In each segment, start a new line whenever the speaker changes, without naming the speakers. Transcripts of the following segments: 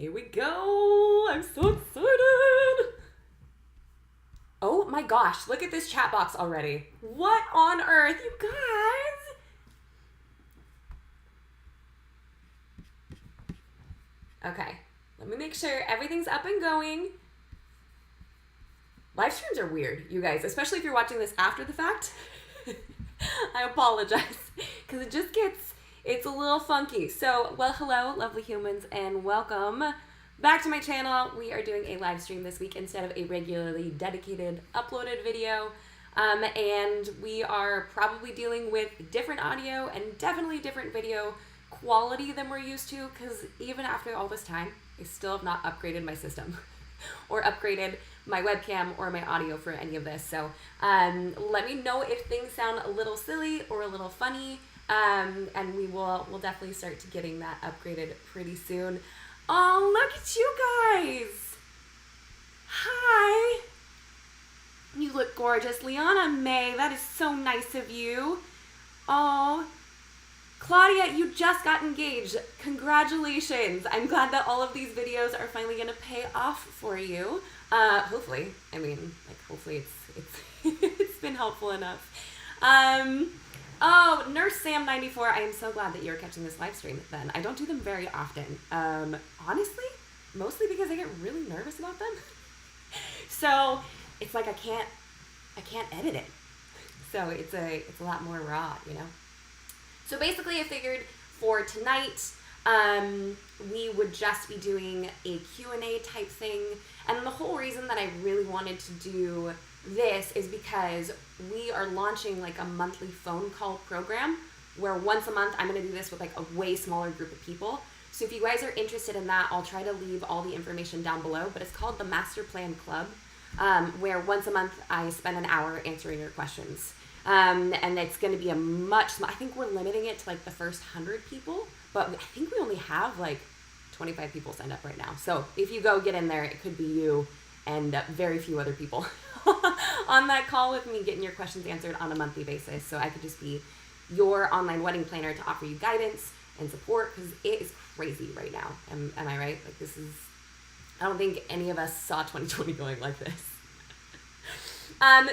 Here we go. I'm so excited. Oh my gosh, look at this chat box already. What on earth, you guys? Okay, let me make sure everything's up and going. Live streams are weird, you guys, especially if you're watching this after the fact. I apologize, because it's a little funky. So, well, hello, lovely humans, and welcome back to my channel. We are doing a live stream this week instead of a regularly dedicated uploaded video. And we are probably dealing with different audio and definitely different video quality than we're used to, because even after all this time, I still have not upgraded my system or upgraded my webcam or my audio for any of this. So let me know if things sound a little silly or a little funny, and we'll definitely start to getting that upgraded pretty soon. Oh, look at you guys. Hi. You look gorgeous. Liana May, that is so nice of you. Oh, Claudia, you just got engaged. Congratulations. I'm glad that all of these videos are finally going to pay off for you. Hopefully. I mean, like, hopefully it's it's been helpful enough. Oh, Nurse Sam 94, I am so glad that you're catching this live stream then. I don't do them very often. Honestly, mostly because I get really nervous about them. So it's like I can't edit it. So it's a lot more raw, you know? So basically I figured for tonight, we would just be doing a Q&A type thing. And the whole reason that I really wanted to do this is because we are launching like a monthly phone call program where once a month I'm going to do this with like a way smaller group of people. So if you guys are interested in that, I'll try to leave all the information down below, but it's called the Master Plan Club, where once a month I spend an hour answering your questions. And it's going to be I think we're limiting it to like the first 100 people, but I think we only have like 25 people signed up right now. So if you go get in there, it could be you and very few other people on that call with me getting your questions answered on a monthly basis. So I could just be your online wedding planner to offer you guidance and support, because it is crazy right now. Am I right? Like I don't think any of us saw 2020 going like this.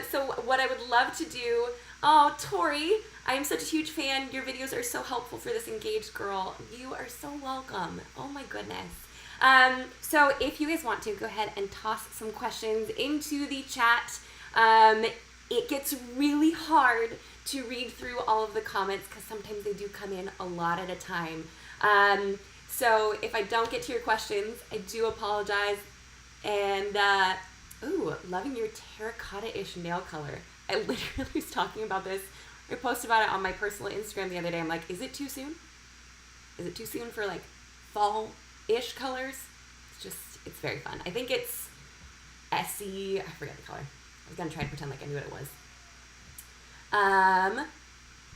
So what I would love to do, oh, Tori, I am such a huge fan. Your videos are so helpful for this engaged girl. You are so welcome. Oh my goodness. So if you guys want to, go ahead and toss some questions into the chat. It gets really hard to read through all of the comments because sometimes they do come in a lot at a time. So if I don't get to your questions, I do apologize. And, ooh, loving your terracotta-ish nail color. I literally was talking about this. I posted about it on my personal Instagram the other day. I'm like, is it too soon? Is it too soon for like fall-ish colors? It's very fun. I think it's SC, I forget the color. I was going to try to pretend like I knew what it was.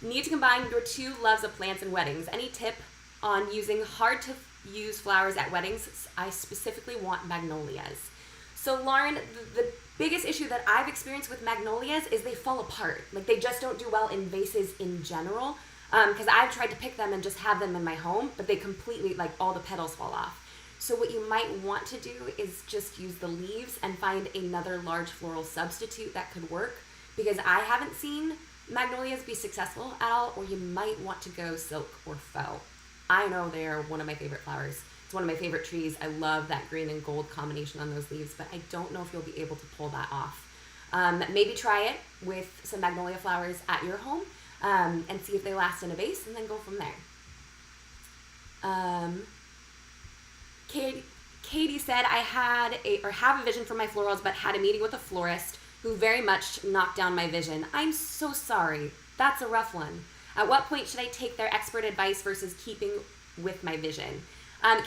Need to combine your two loves of plants and weddings. Any tip on using hard-to-use flowers at weddings? I specifically want magnolias. So Lauren, the biggest issue that I've experienced with magnolias is they fall apart. Like they just don't do well in vases in general. Because I've tried to pick them and just have them in my home, but they completely, like all the petals fall off. So what you might want to do is just use the leaves and find another large floral substitute that could work. Because I haven't seen magnolias be successful at all, or you might want to go silk or faux. I know they're one of my favorite flowers. It's one of my favorite trees. I love that green and gold combination on those leaves, but I don't know if you'll be able to pull that off. Maybe try it with some magnolia flowers at your home and see if they last in a vase, and then go from there. Katie said, I have a vision for my florals, but had a meeting with a florist who very much knocked down my vision. I'm so sorry. That's a rough one. At what point should I take their expert advice versus keeping with my vision?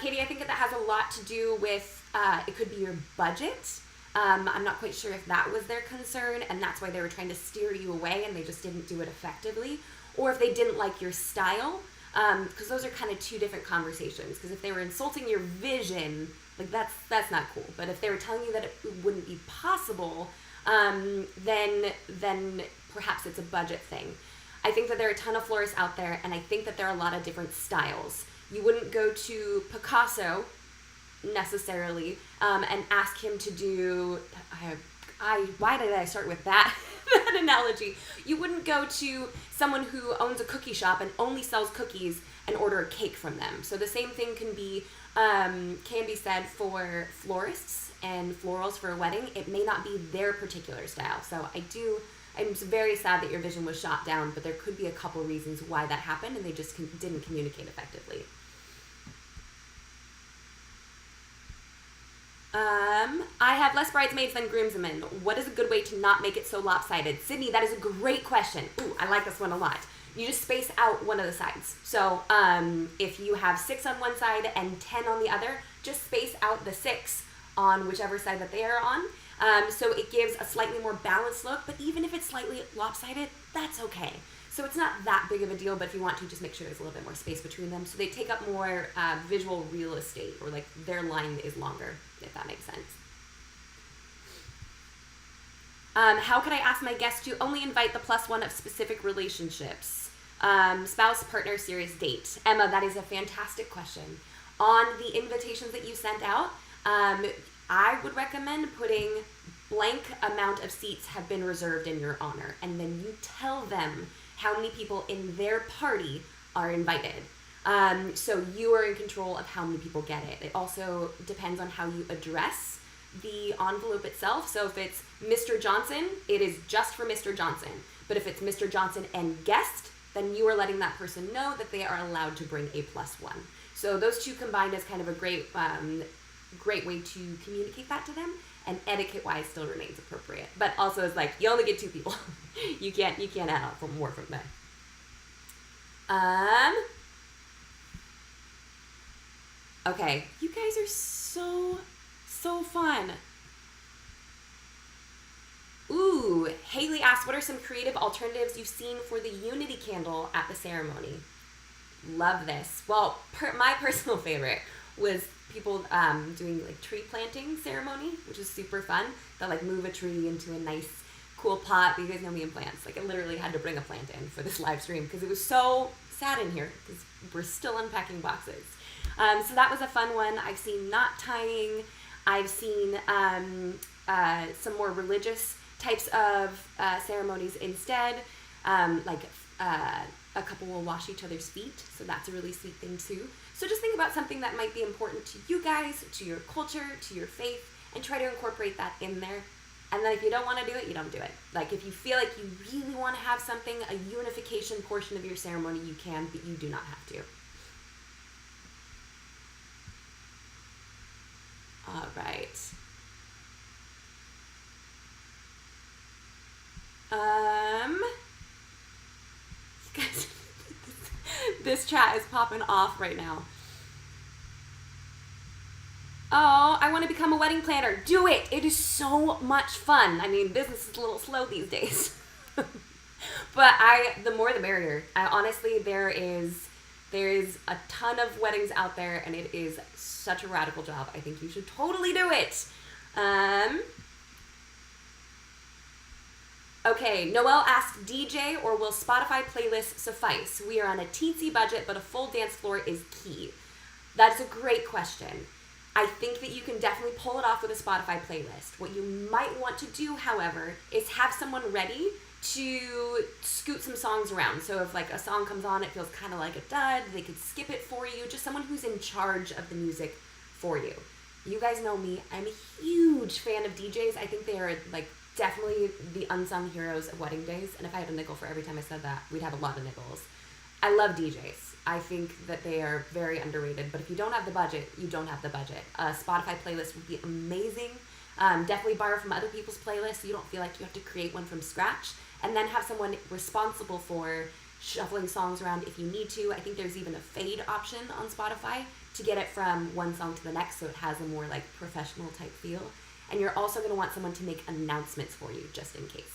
Katie, I think that has a lot to do with, it could be your budget. I'm not quite sure if that was their concern and that's why they were trying to steer you away and they just didn't do it effectively. Or if they didn't like your style, because those are kind of two different conversations. Because if they were insulting your vision, like that's not cool. But if they were telling you that it wouldn't be possible, then perhaps it's a budget thing. I think that there are a ton of florists out there, and I think that there are a lot of different styles. You wouldn't go to Picasso necessarily, and ask him to do, why did I start with that, that analogy? You wouldn't go to someone who owns a cookie shop and only sells cookies and order a cake from them. So the same thing can be said for florists and florals for a wedding. It may not be their particular style. So I'm very sad that your vision was shot down, but there could be a couple reasons why that happened and they just didn't communicate effectively. I have less bridesmaids than groomsmen. What is a good way to not make it so lopsided? Sydney, that is a great question. Ooh, I like this one a lot. You just space out one of the sides. So if you have 6 on one side and 10 on the other, just space out the 6 on whichever side that they are on. So it gives a slightly more balanced look, but even if it's slightly lopsided, that's okay. So it's not that big of a deal, but if you want to, just make sure there's a little bit more space between them so they take up more visual real estate, or like their line is longer, if that makes sense. How can I ask my guests to only invite the +1 of specific relationships? Spouse, partner, serious date. Emma, that is a fantastic question. On the invitations that you sent out, I would recommend putting blank amount of seats have been reserved in your honor, and then you tell them how many people in their party are invited. So you are in control of how many people get it. It also depends on how you address the envelope itself. So if it's Mr. Johnson, it is just for Mr. Johnson. But if it's Mr. Johnson and guest, then you are letting that person know that they are allowed to bring a +1. So those two combined is kind of a great way to communicate that to them, and etiquette-wise still remains appropriate. But also it's like, you only get 2 people. you can't add on for more from there. Okay, you guys are so fun. Ooh, Haley asked, what are some creative alternatives you've seen for the unity candle at the ceremony? Love this. Well, my personal favorite was people doing like tree planting ceremony, which is super fun. They'll like move a tree into a nice cool pot. You guys know me and plants. Like I literally had to bring a plant in for this live stream because it was so sad in here because we're still unpacking boxes. So that was a fun one. I've seen knot tying. I've seen some more religious types of ceremonies instead. Like a couple will wash each other's feet, so that's a really sweet thing too. So just think about something that might be important to you guys, to your culture, to your faith, and try to incorporate that in there. And then if you don't want to do it, you don't do it. Like if you feel like you really want to have something, a unification portion of your ceremony, you can, but you do not have to. All right. Guys, this chat is popping off right now. Oh, I want to become a wedding planner. Do it. It is so much fun. I mean, business is a little slow these days. But the more the merrier. Honestly, there is a ton of weddings out there, and it is such a radical job. I think you should totally do it. Okay, Noelle asked, DJ or will Spotify playlists suffice? We are on a teensy budget, but a full dance floor is key. That's a great question. I think that you can definitely pull it off with a Spotify playlist. What you might want to do, however, is have someone ready to scoot some songs around. So if like a song comes on, it feels kind of like a dud, they could skip it for you. Just someone who's in charge of the music for you. You guys know me. I'm a huge fan of DJs. I think they are like definitely the unsung heroes of wedding days. And if I had a nickel for every time I said that, we'd have a lot of nickels. I love DJs. I think that they are very underrated. But if you don't have the budget, you don't have the budget. A Spotify playlist would be amazing. Definitely borrow from other people's playlists so you don't feel like you have to create one from scratch. And then have someone responsible for shuffling songs around if you need to. I think there's even a fade option on Spotify to get it from one song to the next so it has a more like professional type feel. And you're also going to want someone to make announcements for you just in case.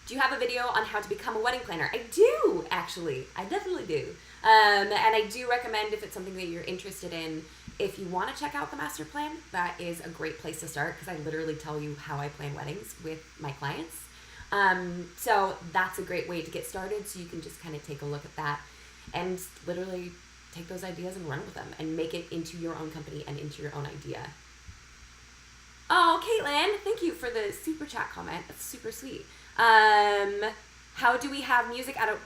Do you have a video on how to become a wedding planner? I do, actually. I definitely do. And I do recommend, if it's something that you're interested in, if you want to check out the master plan, that is a great place to start because I literally tell you how I plan weddings with my clients. So that's a great way to get started, so you can just kind of take a look at that. and literally take those ideas and run with them and make it into your own company and into your own idea. Oh, Caitlin, thank you for the super chat comment. That's super sweet. How do we have music at a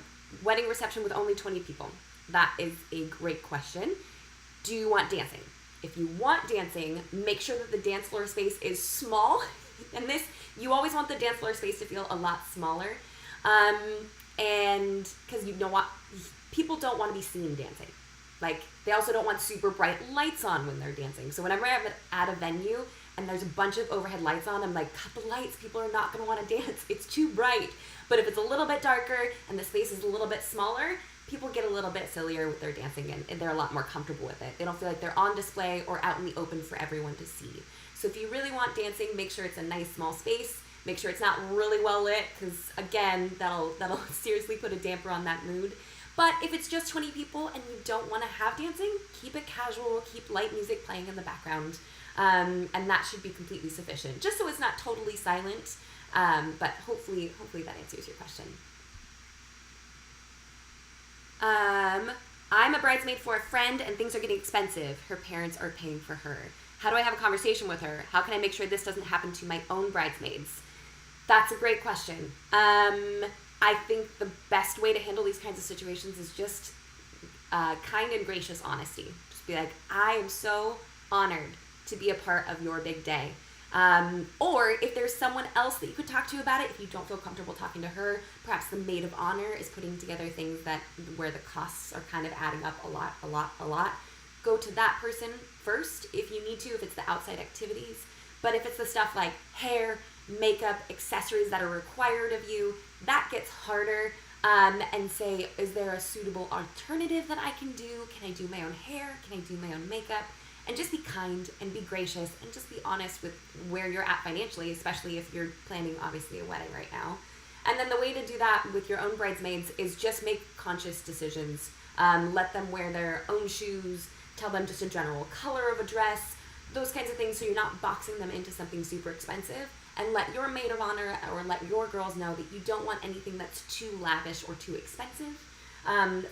wedding reception with only 20 people? That is a great question. Do you want dancing? If you want dancing, make sure that the dance floor space is small. And you always want the dance floor space to feel a lot smaller. And because people don't want to be seen dancing. Like, they also don't want super bright lights on when they're dancing. So whenever I'm at a venue and there's a bunch of overhead lights on, I'm like, cut the lights. People are not going to want to dance. It's too bright. But if it's a little bit darker and the space is a little bit smaller, people get a little bit sillier with their dancing, and they're a lot more comfortable with it. They don't feel like they're on display or out in the open for everyone to see. So if you really want dancing, make sure it's a nice small space. Make sure it's not really well lit, because again, that'll seriously put a damper on that mood. But if it's just 20 people and you don't want to have dancing, keep it casual, keep light music playing in the background, and that should be completely sufficient, just so it's not totally silent. But hopefully that answers your question. I'm a bridesmaid for a friend and things are getting expensive. Her parents are paying for her. How do I have a conversation with her? How can I make sure this doesn't happen to my own bridesmaids? That's a great question. I think the best way to handle these kinds of situations is just kind and gracious honesty. Just be like, I am so honored to be a part of your big day. Or if there's someone else that you could talk to about it, if you don't feel comfortable talking to her, perhaps the maid of honor is putting together things where the costs are kind of adding up a lot. Go to that person first if you need to, if it's the outside activities. But if it's the stuff like hair, makeup, accessories that are required of you, that gets harder. And say, is there a suitable alternative that I can do? Can I do my own hair? Can I do my own makeup? And just be kind and be gracious and just be honest with where you're at financially, especially if you're planning, obviously, a wedding right now. And then the way to do that with your own bridesmaids is just make conscious decisions. Let them wear their own shoes, tell them just a general color of a dress, those kinds of things, so you're not boxing them into something super expensive. And let your maid of honor or let your girls know that you don't want anything that's too lavish or too expensive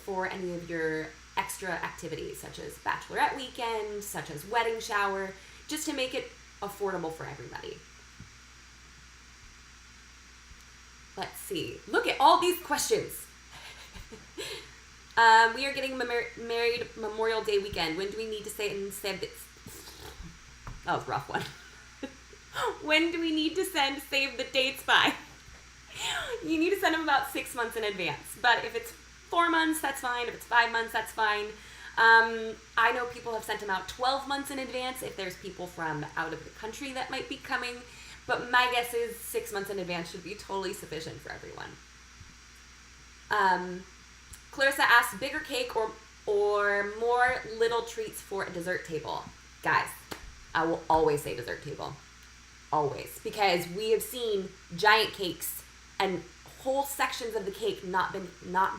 for any of your extra activities, such as bachelorette weekend, such as wedding shower, just to make it affordable for everybody. Let's see. Look at all these questions. We are getting married Memorial Day weekend. When do we need to save this? That was a rough one. When do we need to save the dates by? You need to send them about 6 months in advance. But if it's 4 months, that's fine. If it's 5 months, that's fine. I know people have sent them out 12 months in advance if there's people from out of the country that might be coming. But my guess is 6 months in advance should be totally sufficient for everyone. Clarissa asks, bigger cake or more little treats for a dessert table? Guys, I will always say dessert table. Always. Because we have seen giant cakes and whole sections of the cake not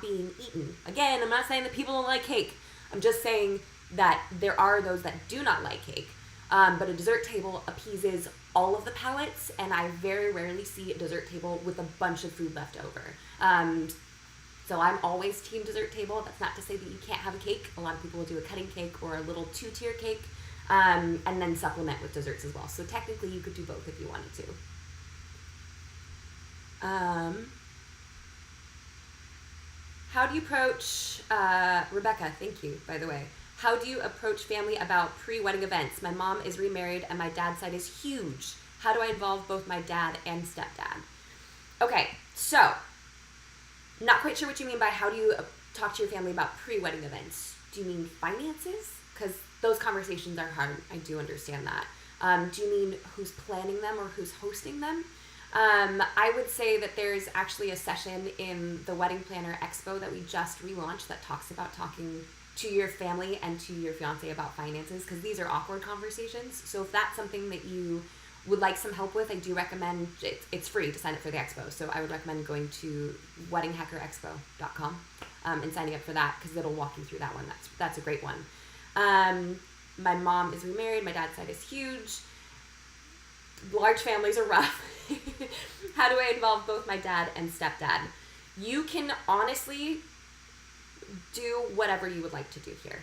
being eaten. Again, I'm not saying that people don't like cake. I'm just saying that there are those that do not like cake. But a dessert table appeases all of the palates, and I very rarely see a dessert table with a bunch of food left over. So I'm always team dessert table. That's not to say that you can't have a cake. A lot of people will do a cutting cake or a little 2-tier cake, and then supplement with desserts as well. So technically you could do both if you wanted to. How do you approach, Rebecca, thank you, by the way. How do you approach family about pre-wedding events? My mom is remarried and my dad's side is huge. How do I involve both my dad and stepdad? Okay, so, not quite sure what you mean by how do you talk to your family about pre-wedding events. Do you mean finances? Because those conversations are hard. I do understand that. Do you mean who's planning them or who's hosting them? I would say that there's actually a session in the Wedding Planner Expo that we just relaunched that talks about talking to your family and to your fiance about finances, because these are awkward conversations. So if that's something that you would like some help with, I do recommend, it's free to sign up for the expo. So I would recommend going to weddinghackerexpo.com and signing up for that, because it'll walk you through that one. That's a great one. My mom is remarried. My dad's side is huge. Large families are rough. How do I involve both my dad and stepdad? You can honestly do whatever you would like to do here.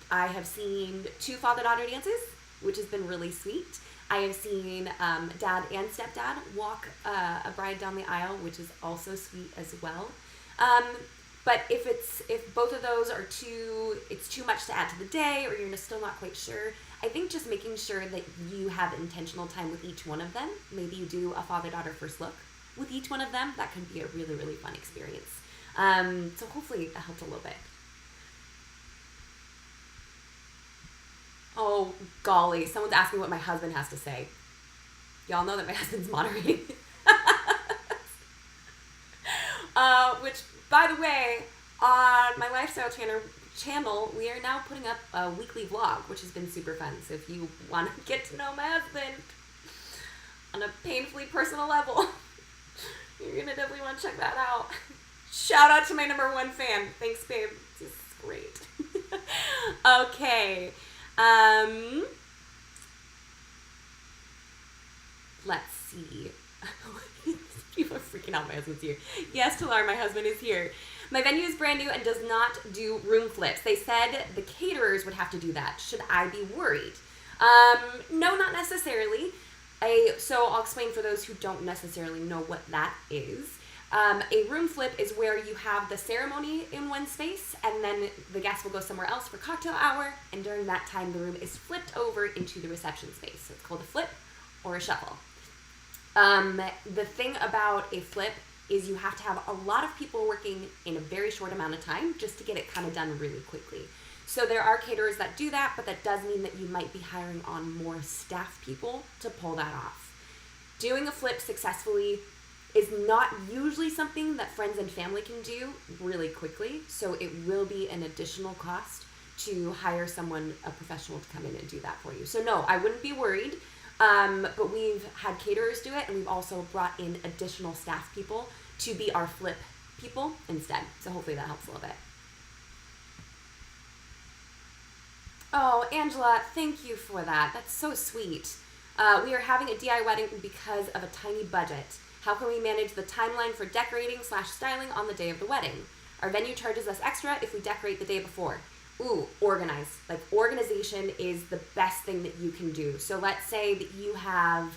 I have seen 2 father-daughter dances, which has been really sweet. I have seen dad and stepdad walk a bride down the aisle, which is also sweet as well. But if both of those are it's too much to add to the day, or you're still not quite sure, I think just making sure that you have intentional time with each one of them. Maybe you do a father-daughter first look with each one of them. That can be a really, really fun experience. So hopefully that helped a little bit. Oh, golly. Someone's asking what my husband has to say. Y'all know that my husband's moderating. Which, by the way, on my Lifestyle channel, we are now putting up a weekly vlog, which has been super fun. So if you want to get to know my husband on a painfully personal level, you're going to definitely want to check that out. Shout out to my #1 fan. Thanks, babe. This is great. Okay. Let's see. People are freaking out. My husband's here. Yes, Talar, my husband is here. My venue is brand new and does not do room flips. They said the caterers would have to do that. Should I be worried? No, not necessarily. So I'll explain for those who don't necessarily know what that is. A room flip is where you have the ceremony in one space, and then the guests will go somewhere else for cocktail hour, and during that time the room is flipped over into the reception space. So it's called a flip or a shuffle. The thing about a flip is you have to have a lot of people working in a very short amount of time just to get it kind of done really quickly. So there are caterers that do that, but that does mean that you might be hiring on more staff people to pull that off. Doing a flip successfully is not usually something that friends and family can do really quickly, so it will be an additional cost to hire someone, a professional, to come in and do that for you. So no, I wouldn't be worried, but we've had caterers do it, and we've also brought in additional staff people to be our flip people instead. So hopefully that helps a little bit. Oh, Angela, thank you for that. That's so sweet. We are having a DIY wedding because of a tiny budget. How can we manage the timeline for decorating/styling on the day of the wedding? Our venue charges us extra if we decorate the day before. Ooh, organize. Like, organization is the best thing that you can do. So let's say that you have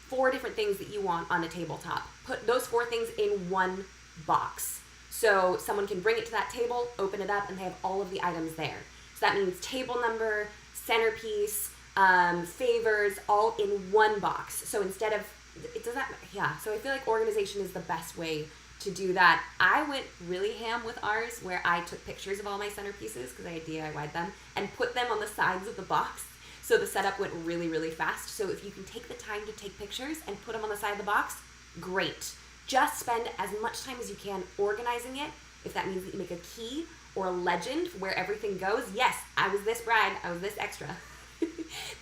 4 different things that you want on a tabletop. Put those 4 things in one box. So someone can bring it to that table, open it up, and they have all of the items there. So that means table number, centerpiece, favors, all in one box. So instead of, so I feel like organization is the best way to do that. I went really ham with ours, where I took pictures of all my centerpieces because I had DIY'd them and put them on the sides of the box. So the setup went really, really fast. So if you can take the time to take pictures and put them on the side of the box, great. Just spend as much time as you can organizing it. If that means that you make a key or a legend where everything goes, yes, I was this bride, I was this extra.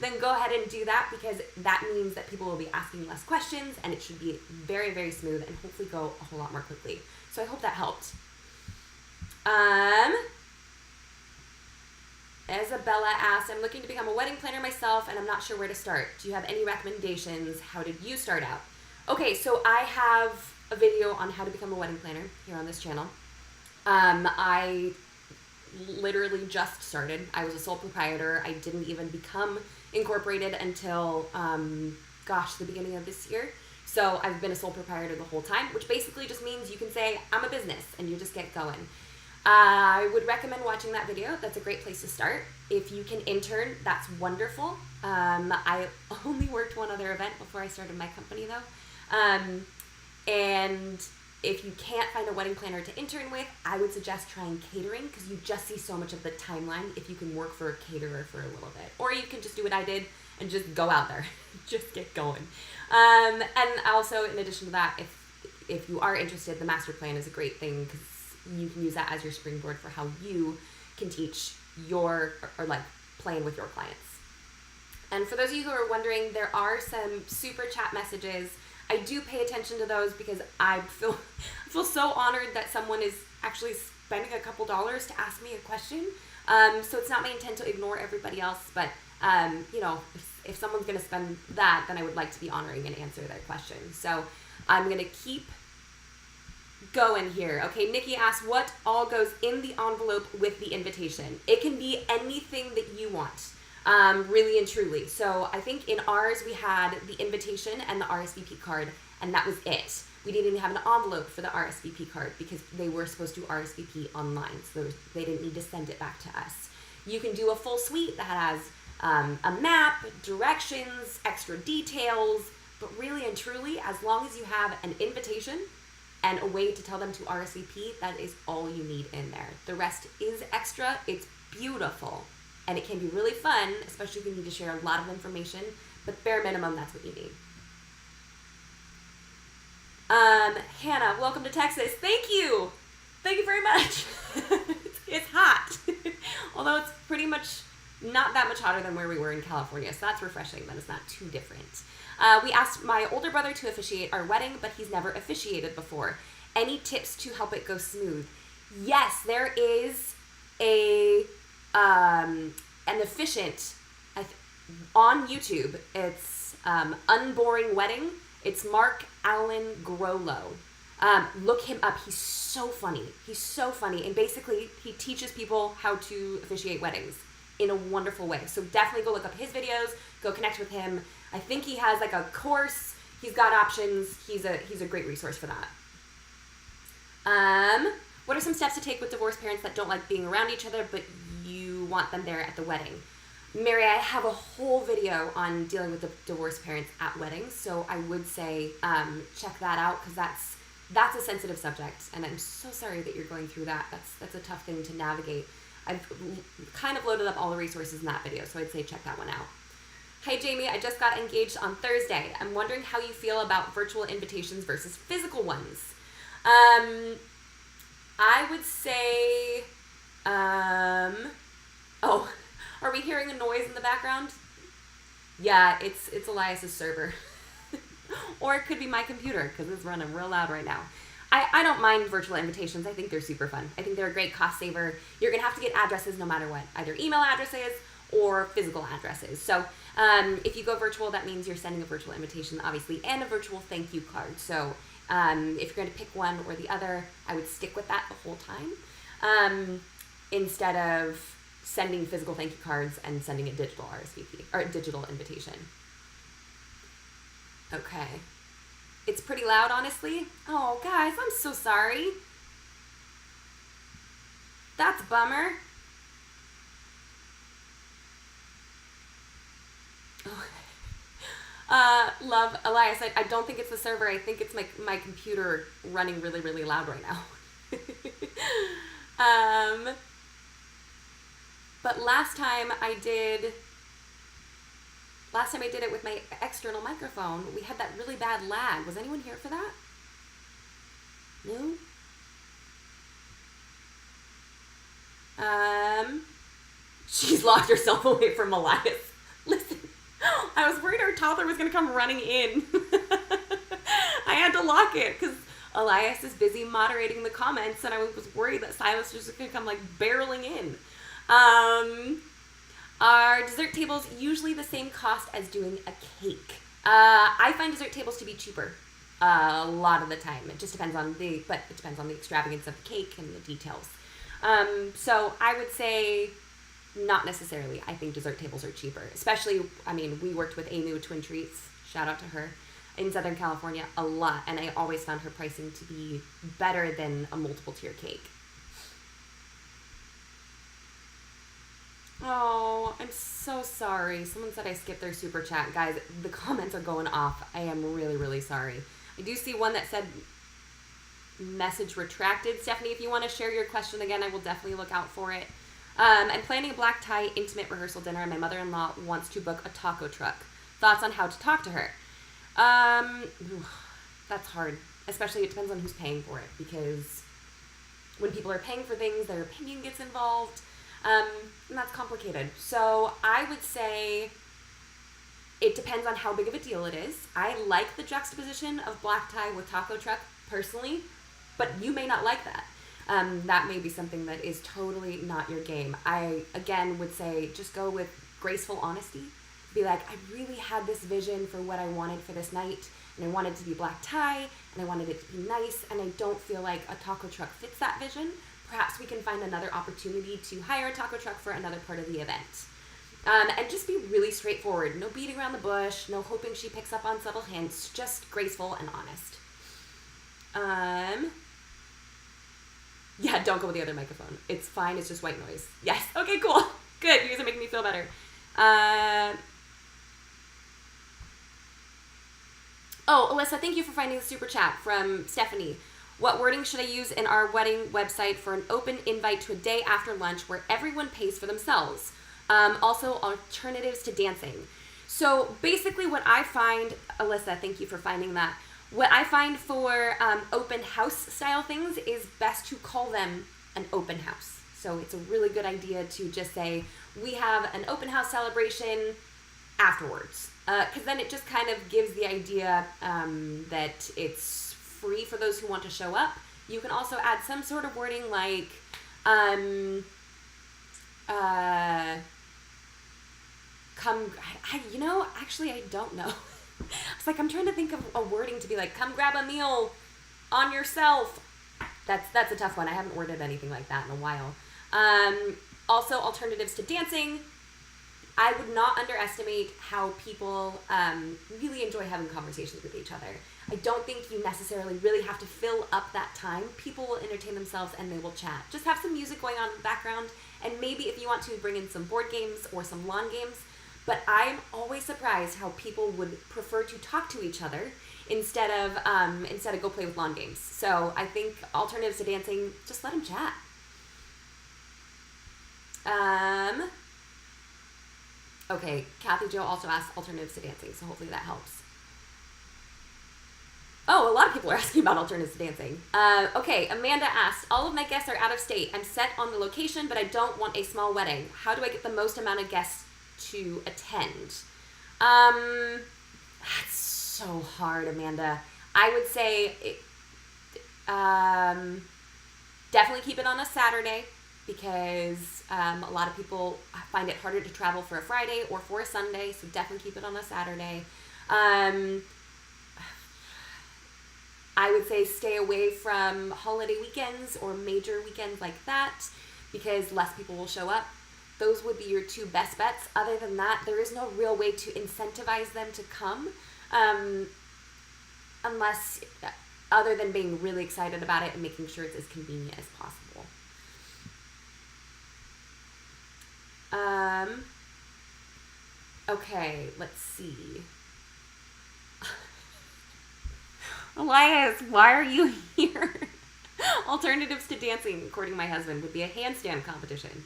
Then go ahead and do that, because that means that people will be asking less questions, and it should be very, very smooth and hopefully go a whole lot more quickly. So I hope that helped. Isabella asked, I'm looking to become a wedding planner myself, and I'm not sure where to start. Do you have any recommendations? How did you start out? Okay, so I have a video on how to become a wedding planner here on this channel. I literally just started. I was a sole proprietor. I didn't even become incorporated until, the beginning of this year. So I've been a sole proprietor the whole time, which basically just means you can say, I'm a business, and you just get going. I would recommend watching that video. That's a great place to start. If you can intern, that's wonderful. I only worked one other event before I started my company, though. And if you can't find a wedding planner to intern with, I would suggest trying catering, because you just see so much of the timeline if you can work for a caterer for a little bit. Or you can just do what I did and just go out there. Just get going. And also, in addition to that, if you are interested, the master plan is a great thing, because you can use that as your springboard for how you can teach or plan with your clients. And for those of you who are wondering, there are some super chat messages. I do pay attention to those because I feel so honored that someone is actually spending a couple dollars to ask me a question. So it's not my intent to ignore everybody else, but if someone's going to spend that, then I would like to be honoring and answer their question. So I'm going to keep going here. Okay, Nikki asks, what all goes in the envelope with the invitation? It can be anything that you want, really and truly. So I think in ours we had the invitation and the RSVP card, and that was it. We didn't even have an envelope for the RSVP card because they were supposed to RSVP online, so they didn't need to send it back to us. You can do a full suite that has a map, directions, extra details, but really and truly, as long as you have an invitation and a way to tell them to RSVP, that is all you need in there. The rest is extra. It's beautiful, and it can be really fun, especially if you need to share a lot of information, but bare minimum, that's what you need. Hannah, welcome to Texas. Thank you. Thank you very much. It's hot. Although it's pretty much not that much hotter than where we were in California, so that's refreshing. That is not too different. We asked my older brother to officiate our wedding, but he's never officiated before. Any tips to help it go smooth? Yes, there is an efficient on YouTube. It's Unboring Wedding. It's Mark Allen Grollo. Look him up. He's so funny. He's so funny. And basically, he teaches people how to officiate weddings in a wonderful way. So definitely go look up his videos. Go connect with him. I think he has like a course. He's got options. He's a great resource for that. What are some steps to take with divorced parents that don't like being around each other, but you want them there at the wedding? Mary, I have a whole video on dealing with the divorced parents at weddings, so I would say check that out because that's a sensitive subject, and I'm so sorry that you're going through that. That's a tough thing to navigate. I've kind of loaded up all the resources in that video, so I'd say check that one out. Hi Jamie, I just got engaged on Thursday. I'm wondering how you feel about virtual invitations versus physical ones. I would say, oh, are we hearing a noise in the background? Yeah, it's Elias's server. Or it could be my computer because it's running real loud right now. I don't mind virtual invitations. I think they're super fun. I think they're a great cost saver. You're going to have to get addresses no matter what, either email addresses or physical addresses. So if you go virtual, that means you're sending a virtual invitation, obviously, and a virtual thank you card. So if you're going to pick one or the other, I would stick with that the whole time instead of sending physical thank you cards and sending a digital RSVP or a digital invitation. Okay. It's pretty loud, honestly. Oh, guys, I'm so sorry. That's a bummer. Oh. Love, Elias, I don't think it's the server. I think it's my computer running really, really loud right now. But last time I did it with my external microphone, we had that really bad lag. Was anyone here for that? No? She's locked herself away from Elias. Listen, I was worried our toddler was going to come running in. I had to lock it because Elias is busy moderating the comments, and I was worried that Silas was just going to come like barreling in. Are dessert tables usually the same cost as doing a cake? I find dessert tables to be cheaper a lot of the time. It just depends on the extravagance of the cake and the details. So I would say not necessarily. I think dessert tables are cheaper, especially, I mean, we worked with Anu Twin Treats, shout out to her, in Southern California a lot, and I always found her pricing to be better than a multiple tier cake. Oh, I'm so sorry. Someone said I skipped their super chat. Guys, the comments are going off. I am really, really sorry. I do see one that said message retracted. Stephanie, if you want to share your question again, I will definitely look out for it. I'm planning a black tie intimate rehearsal dinner, and my mother-in-law wants to book a taco truck. Thoughts on how to talk to her? That's hard. Especially it depends on who's paying for it, because when people are paying for things, their opinion gets involved. And that's complicated. So I would say it depends on how big of a deal it is. I like the juxtaposition of black tie with taco truck personally, but you may not like that. That may be something that is totally not your game. I, again, would say just go with graceful honesty. Be like, I really had this vision for what I wanted for this night. and I wanted it to be black tie, and I wanted it to be nice, and I don't feel like a taco truck fits that vision. Perhaps we can find another opportunity to hire a taco truck for another part of the event. And just be really straightforward. No beating around the bush, no hoping she picks up on subtle hints, just graceful and honest. Yeah, don't go with the other microphone. It's fine, it's just white noise. Yes, okay, cool. Good, you guys are making me feel better. Oh, Alyssa, thank you for finding the super chat from Stephanie. What wording should I use in our wedding website for an open invite to a day after lunch where everyone pays for themselves? Also, alternatives to dancing. So basically what I find, Alyssa, thank you for finding that. What I find for open house style things is best to call them an open house. So it's a really good idea to just say, we have an open house celebration afterwards. Because then it just kind of gives the idea that it's free for those who want to show up. You can also add some sort of wording like, actually I don't know. It's like I'm trying to think of a wording to be like, come grab a meal on yourself. That's a tough one. I haven't worded anything like that in a while. Also, alternatives to dancing. I would not underestimate how people really enjoy having conversations with each other. I don't think you necessarily really have to fill up that time. People will entertain themselves and they will chat. Just have some music going on in the background, and maybe if you want to, bring in some board games or some lawn games. But I'm always surprised how people would prefer to talk to each other instead of go play with lawn games. So I think alternatives to dancing, just let them chat. Okay, Kathy Jo also asked alternatives to dancing, so hopefully that helps. Oh, a lot of people are asking about alternatives to dancing. Okay, Amanda asked, all of my guests are out of state. I'm set on the location, but I don't want a small wedding. How do I get the most amount of guests to attend? That's so hard, Amanda. I would say definitely keep it on a Saturday, because a lot of people find it harder to travel for a Friday or for a Sunday, so definitely keep it on a Saturday. I would say stay away from holiday weekends or major weekends like that, because less people will show up. Those would be your two best bets. Other than that, there is no real way to incentivize them to come, unless, other than being really excited about it and making sure it's as convenient as possible. Okay, let's see. Elias, why are you here? Alternatives to dancing, according to my husband, would be a handstand competition.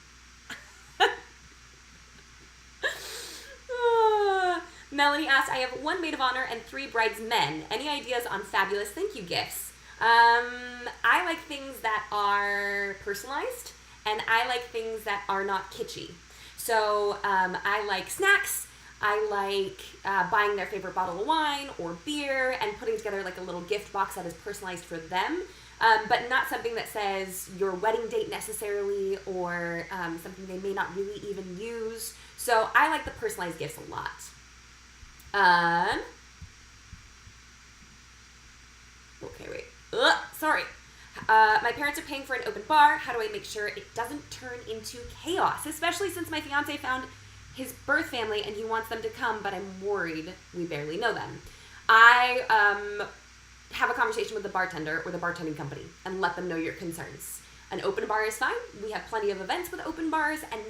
Melanie asks, I have 1 maid of honor and 3 bridesmen. Any ideas on fabulous thank you gifts? I like things that are personalized, and I like things that are not kitschy. So I like snacks. I like buying their favorite bottle of wine or beer and putting together like a little gift box that is personalized for them, but not something that says your wedding date necessarily, or something they may not really even use. So I like the personalized gifts a lot. Okay, wait. Sorry. My parents are paying for an open bar. How do I make sure it doesn't turn into chaos? Especially since my fiance found his birth family and he wants them to come, but I'm worried we barely know them. I have a conversation with the bartender or the bartending company and let them know your concerns. An open bar is fine. We have plenty of events with open bars and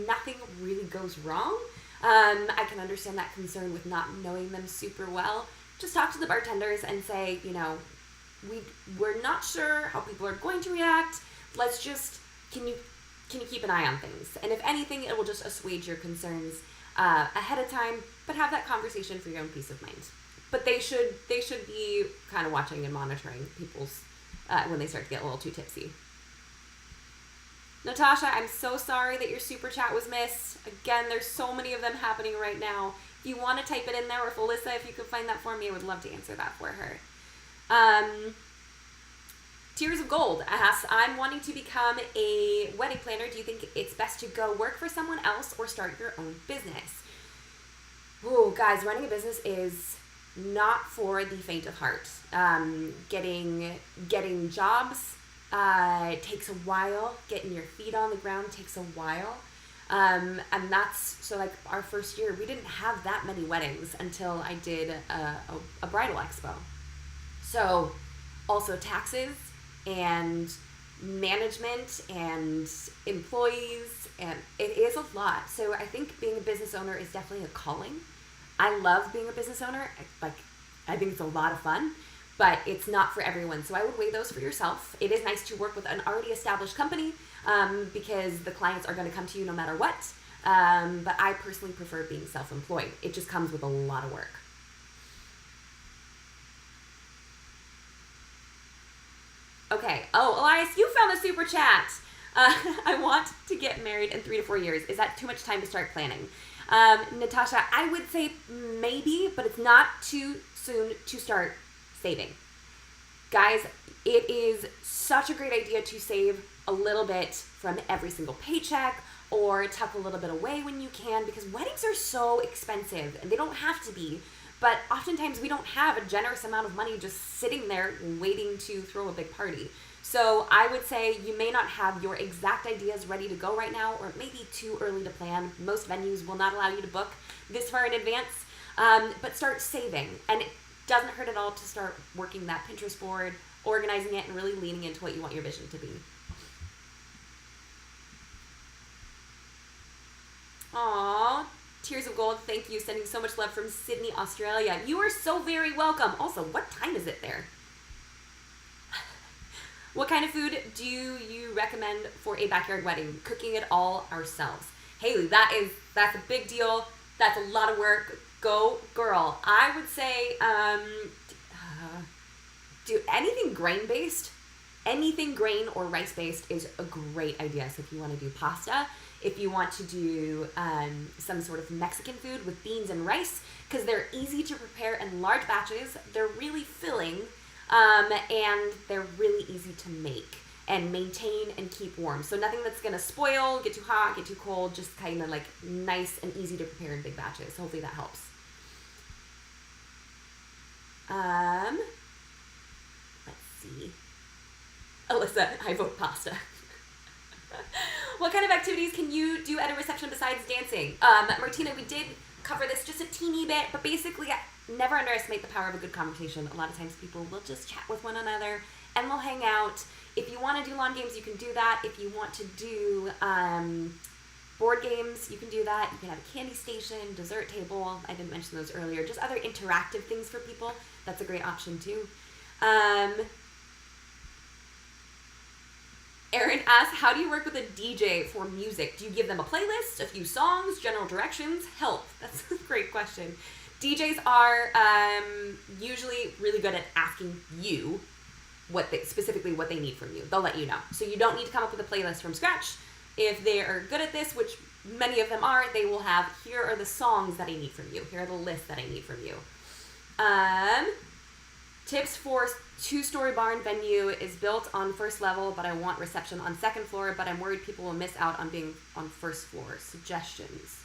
nothing really goes wrong. I can understand that concern with not knowing them super well. Just talk to the bartenders and say, we're not sure how people are going to react. Let's just, can you keep an eye on things? And if anything, it will just assuage your concerns ahead of time, but have that conversation for your own peace of mind. But they should be kind of watching and monitoring people's, when they start to get a little too tipsy. Natasha, I'm so sorry that your super chat was missed. Again, there's so many of them happening right now. If you want to type it in there, or if Alyssa, if you could find that for me, I would love to answer that for her. Tears of Gold asks, I'm wanting to become a wedding planner. Do you think it's best to go work for someone else or start your own business? Ooh, guys, running a business is not for the faint of heart. Getting jobs takes a while. Getting your feet on the ground takes a while. And that's, so like our first year, we didn't have that many weddings until I did a bridal expo. So also taxes and management and employees, and it is a lot. So I think being a business owner is definitely a calling. I love being a business owner. I think it's a lot of fun, but it's not for everyone. So I would weigh those for yourself. It is nice to work with an already established company because the clients are going to come to you no matter what. But I personally prefer being self-employed. It just comes with a lot of work. Okay. Oh, Elias, you found the super chat. I want to get married in 3 to 4 years. Is that too much time to start planning? Natasha, I would say maybe, but it's not too soon to start saving. Guys, it is such a great idea to save a little bit from every single paycheck or tuck a little bit away when you can, because weddings are so expensive and they don't have to be. But oftentimes we don't have a generous amount of money just sitting there waiting to throw a big party. So I would say you may not have your exact ideas ready to go right now, or it may be too early to plan. Most venues will not allow you to book this far in advance, but start saving. And it doesn't hurt at all to start working that Pinterest board, organizing it, and really leaning into what you want your vision to be. Aww. Tears of Gold, thank you. Sending so much love from Sydney, Australia. You are so very welcome. Also, what time is it there? What kind of food do you recommend for a backyard wedding? Cooking it all ourselves. Haley, that's a big deal. That's a lot of work. Go girl. I would say do anything grain-based. Anything grain or rice-based is a great idea. So if you want to do pasta, if you want to do some sort of Mexican food with beans and rice, because they're easy to prepare in large batches, they're really filling, and they're really easy to make and maintain and keep warm. So nothing that's going to spoil, get too hot, get too cold, just kind of like nice and easy to prepare in big batches. Hopefully that helps. Let's see. Alyssa, I vote pasta. What kind of activities can you do at a reception besides dancing? Martina, we did cover this just a teeny bit, but basically never underestimate the power of a good conversation. A lot of times people will just chat with one another and we'll hang out. If you want to do lawn games, you can do that. If you want to do board games, you can do that. You can have a candy station, dessert table. I didn't mention those earlier. Just other interactive things for people. That's a great option too. Erin asks, how do you work with a DJ for music? Do you give them a playlist, a few songs, general directions? Help. That's a great question. DJs are usually really good at asking you specifically what they need from you. They'll let you know. So you don't need to come up with a playlist from scratch. If they are good at this, which many of them are, they will have, here are the songs that I need from you. Here are the lists that I need from you. Tips for 2-story barn venue is built on first level, but I want reception on second floor, but I'm worried people will miss out on being on first floor. Suggestions.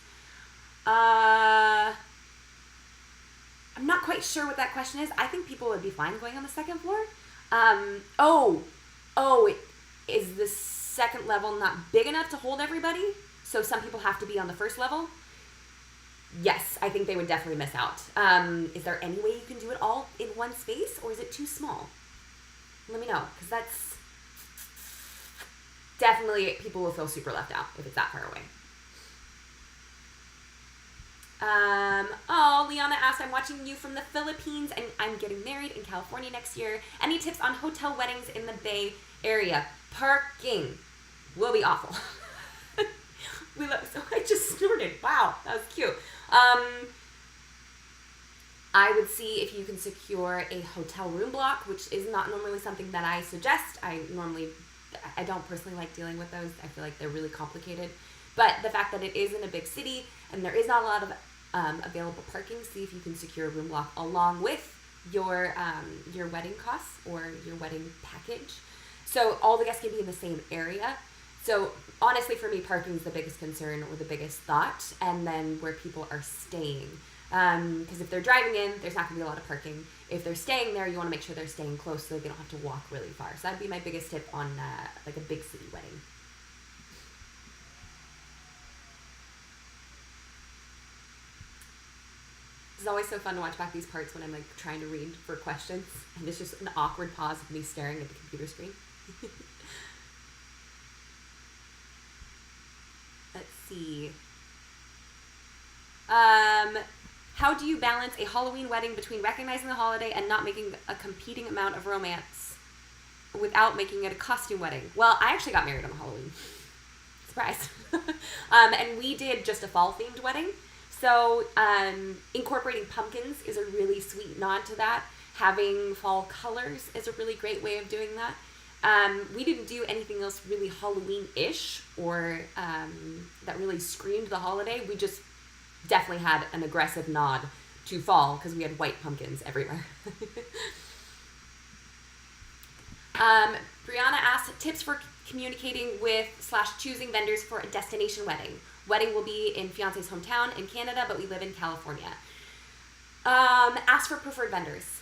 I'm not quite sure what that question is. I think people would be fine going on the second floor. Is the second level not big enough to hold everybody? So some people have to be on the first level? Yes, I think they would definitely miss out. Is there any way you can do it all in one space, or is it too small? Let me know, because that's definitely, people will feel super left out if it's that far away. Liana asked, I'm watching you from the Philippines and I'm getting married in California next year. Any tips on hotel weddings in the Bay Area? Parking will be awful. So I just snorted. Wow, that was cute. I would see if you can secure a hotel room block, which is not normally something that I suggest. I don't personally like dealing with those. I feel like they're really complicated. But the fact that it is in a big city and there is not a lot of available parking, see if you can secure a room block along with your wedding costs or your wedding package. So all the guests can be in the same area. So honestly, for me, parking is the biggest concern or the biggest thought, and then where people are staying. Because if they're driving in, there's not going to be a lot of parking. If they're staying there, you want to make sure they're staying close so they don't have to walk really far. So that'd be my biggest tip on like a big city wedding. It's always so fun to watch back these parts when I'm like trying to read for questions, and it's just an awkward pause of me staring at the computer screen. Let's see. How do you balance a Halloween wedding between recognizing the holiday and not making a competing amount of romance without making it a costume wedding? Well, I actually got married on Halloween. Surprise. And we did just a fall-themed wedding. So incorporating pumpkins is a really sweet nod to that. Having fall colors is a really great way of doing that. We didn't do anything else really Halloween-ish or that really screamed the holiday. We just definitely had an aggressive nod to fall because we had white pumpkins everywhere. Brianna asked tips for communicating with / choosing vendors for a destination wedding. Wedding will be in fiance's hometown in Canada, but we live in California. Ask for preferred vendors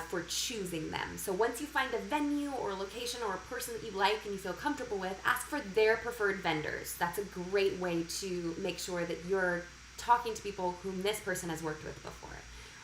for choosing them. So once you find a venue or a location or a person that you like and you feel comfortable with, ask for their preferred vendors. That's a great way to make sure that you're talking to people whom this person has worked with before.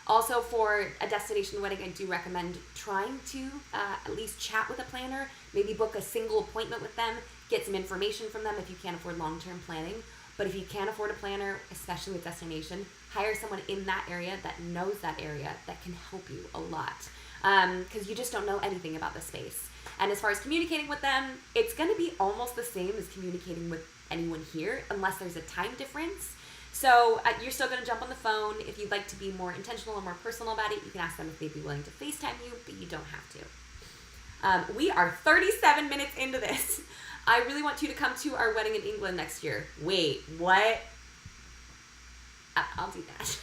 Also, for a destination wedding, I do recommend trying to at least chat with a planner, maybe book a single appointment with them, get some information from them if you can't afford long-term planning. But if you can't afford a planner, especially with destination, hire someone in that area that knows that area that can help you a lot. Because you just don't know anything about the space. And as far as communicating with them, it's going to be almost the same as communicating with anyone here, unless there's a time difference. So you're still going to jump on the phone. If you'd like to be more intentional and more personal about it, you can ask them if they'd be willing to FaceTime you, but you don't have to. We are 37 minutes into this. I really want you to come to our wedding in England next year. Wait, what? I'll do that.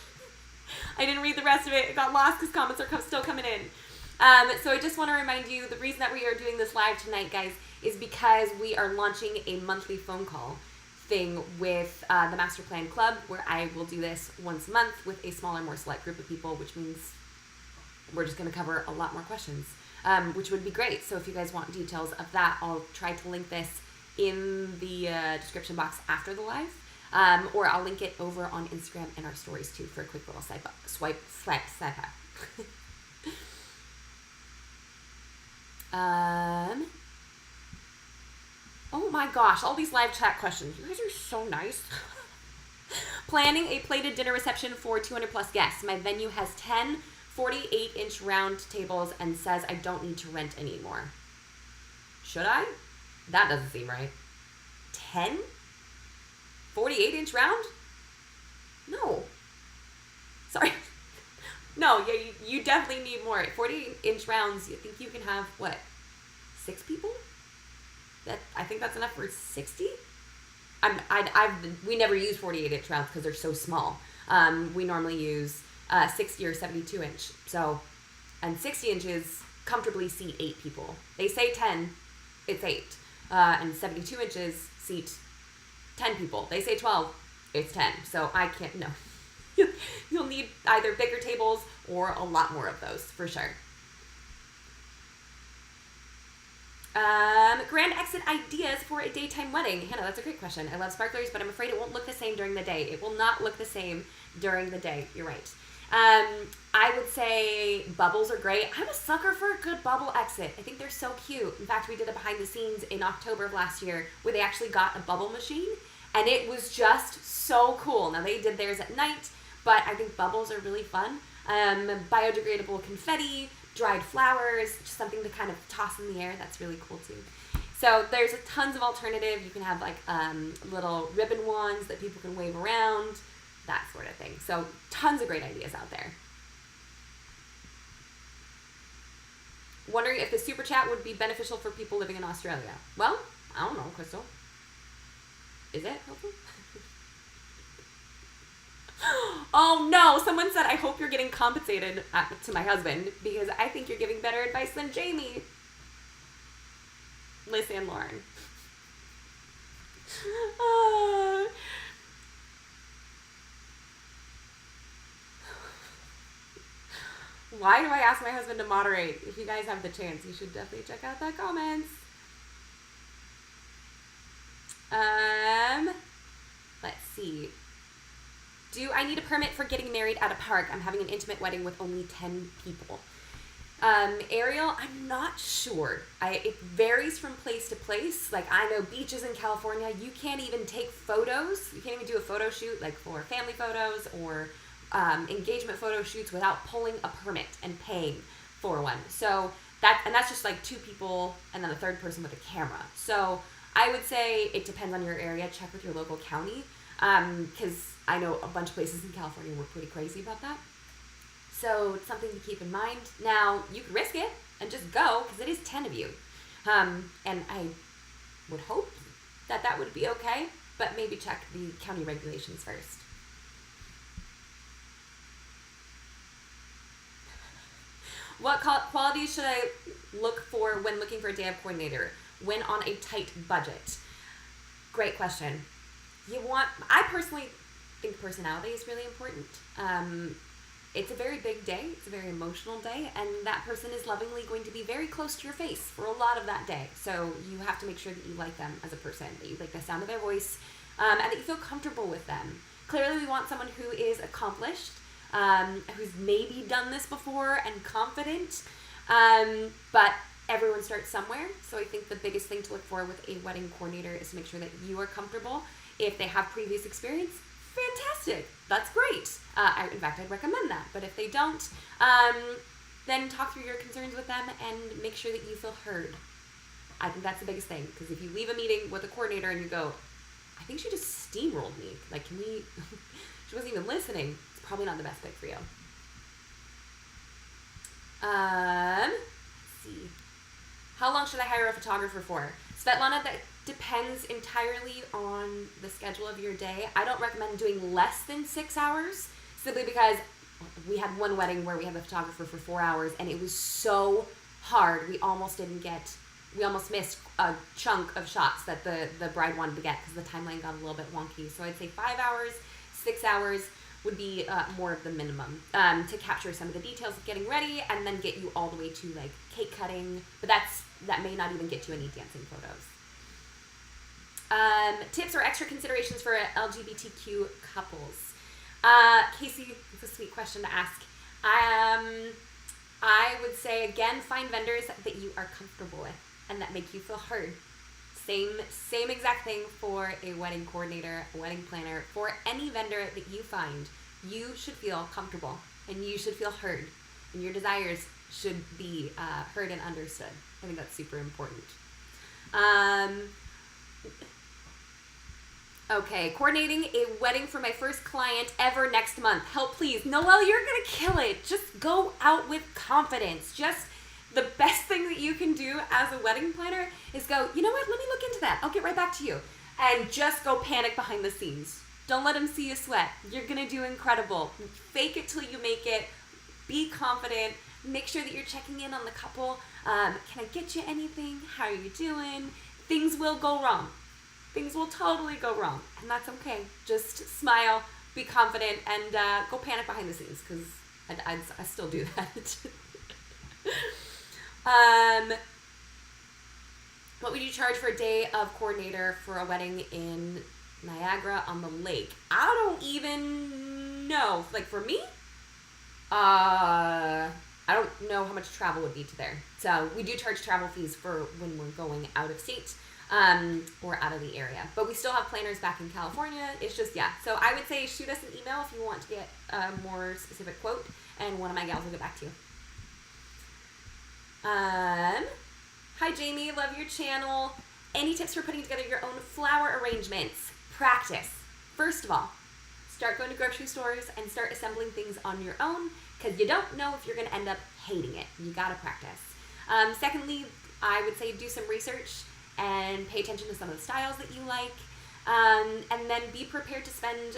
I didn't read the rest of it. It got lost because comments are still coming in. So I just want to remind you, the reason that we are doing this live tonight, guys, is because we are launching a monthly phone call thing with the Master Plan Club, where I will do this once a month with a smaller, more select group of people, which means we're just going to cover a lot more questions, which would be great. So if you guys want details of that, I'll try to link this in the description box after the live, or I'll link it over on Instagram and our stories too for a quick little swipe up. Oh my gosh, all these live chat questions. You guys are so nice. Planning a plated dinner reception for 200 plus guests. My venue has 10 48-inch round tables and says I don't need to rent anymore. Should I? That doesn't seem right. 10? 48-inch round? No. Sorry. No, yeah, you definitely need more. 48-inch rounds, you think you can have, what, 6 people? I think that's enough for 60? We never use 48-inch rounds because they're so small. We normally use 60 or 72-inch. So, and 60 inches comfortably seat 8 people. They say 10, it's 8. And 72 inches seat 10 people. They say 12, it's 10. So I can't, no. You'll need either bigger tables or a lot more of those, for sure. Grand exit ideas for a daytime wedding. Hannah, that's a great question. I love sparklers, but I'm afraid it won't look the same during the day. It will not look the same during the day. You're right. I would say bubbles are great. I'm a sucker for a good bubble exit. I think they're so cute. In fact, we did a behind the scenes in October of last year where they actually got a bubble machine, and it was just so cool. Now, they did theirs at night, but I think bubbles are really fun. Biodegradable confetti, dried flowers, just something to kind of toss in the air. That's really cool too. So there's tons of alternative. You can have like little ribbon wands that people can wave around, that sort of thing. So tons of great ideas out there. Wondering if the super chat would be beneficial for people living in Australia. Well, I don't know, Crystal. Is it helpful? Oh no, someone said, I hope you're getting compensated to my husband because I think you're giving better advice than Jamie. Listen, Lauren. Why do I ask my husband to moderate? If you guys have the chance, you should definitely check out that comments. Let's see. Do I need a permit for getting married at a park? I'm having an intimate wedding with only 10 people. Ariel, I'm not sure. It varies from place to place. Like, I know beaches in California, you can't even take photos. You can't even do a photo shoot, like for family photos or engagement photo shoots without pulling a permit and paying for one. So that's just like 2 people and then a third person with a camera. So I would say it depends on your area. Check with your local county, because I know a bunch of places in California were pretty crazy about that. So it's something to keep in mind. Now, you could risk it and just go, because it is 10 of you. And I would hope that would be okay, but maybe check the county regulations first. What qualities should I look for when looking for a day of coordinator when on a tight budget? Great question. I personally think personality is really important. It's a very big day. It's a very emotional day, and that person is lovingly going to be very close to your face for a lot of that day. So you have to make sure that you like them as a person, that you like the sound of their voice, and that you feel comfortable with them. Clearly, we want someone who is accomplished, who's maybe done this before and confident, but everyone starts somewhere. So I think the biggest thing to look for with a wedding coordinator is to make sure that you are comfortable. If they have previous experience, fantastic. That's great. In fact, I'd recommend that. But if they don't, then talk through your concerns with them and make sure that you feel heard. I think that's the biggest thing. Because if you leave a meeting with a coordinator and you go, I think she just steamrolled me. Like, she wasn't even listening. It's probably not the best pick for you. Let's see. How long should I hire a photographer for? Svetlana, that depends entirely on the schedule of your day. I don't recommend doing less than 6 hours, simply because we had one wedding where we had the photographer for 4 hours, and it was so hard. We almost missed a chunk of shots that the bride wanted to get because the timeline got a little bit wonky. So I'd say 5 hours, 6 hours would be more of the minimum to capture some of the details of getting ready and then get you all the way to like cake cutting. But that may not even get you any dancing photos. Tips or extra considerations for LGBTQ couples. Casey, it's a sweet question to ask. I would say, again, find vendors that you are comfortable with and that make you feel heard. Same exact thing for a wedding coordinator, a wedding planner. For any vendor that you find, you should feel comfortable and you should feel heard. And your desires should be heard and understood. I think that's super important. Okay, coordinating a wedding for my first client ever next month. Help, please. Noelle, you're going to kill it. Just go out with confidence. Just the best thing that you can do as a wedding planner is go, you know what, let me look into that. I'll get right back to you. And just go panic behind the scenes. Don't let them see you sweat. You're going to do incredible. Fake it till you make it. Be confident. Make sure that you're checking in on the couple. Can I get you anything? How are you doing? Things will go wrong. Things will totally go wrong, and that's okay. Just smile, be confident, and go panic behind the scenes, because I still do that. What would you charge for a day of coordinator for a wedding in Niagara on the lake? I don't even know. Like, for me, I don't know how much travel would be to there. So we do charge travel fees for when we're going out of state. Or out of the area. But we still have planners back in California. It's just, yeah. So I would say shoot us an email if you want to get a more specific quote, and one of my gals will get back to you. Hi, Jamie. Love your channel. Any tips for putting together your own flower arrangements? Practice. First of all, start going to grocery stores and start assembling things on your own, because you don't know if you're going to end up hating it. You got to practice. Secondly, I would say do some research and pay attention to some of the styles that you like, and then be prepared to spend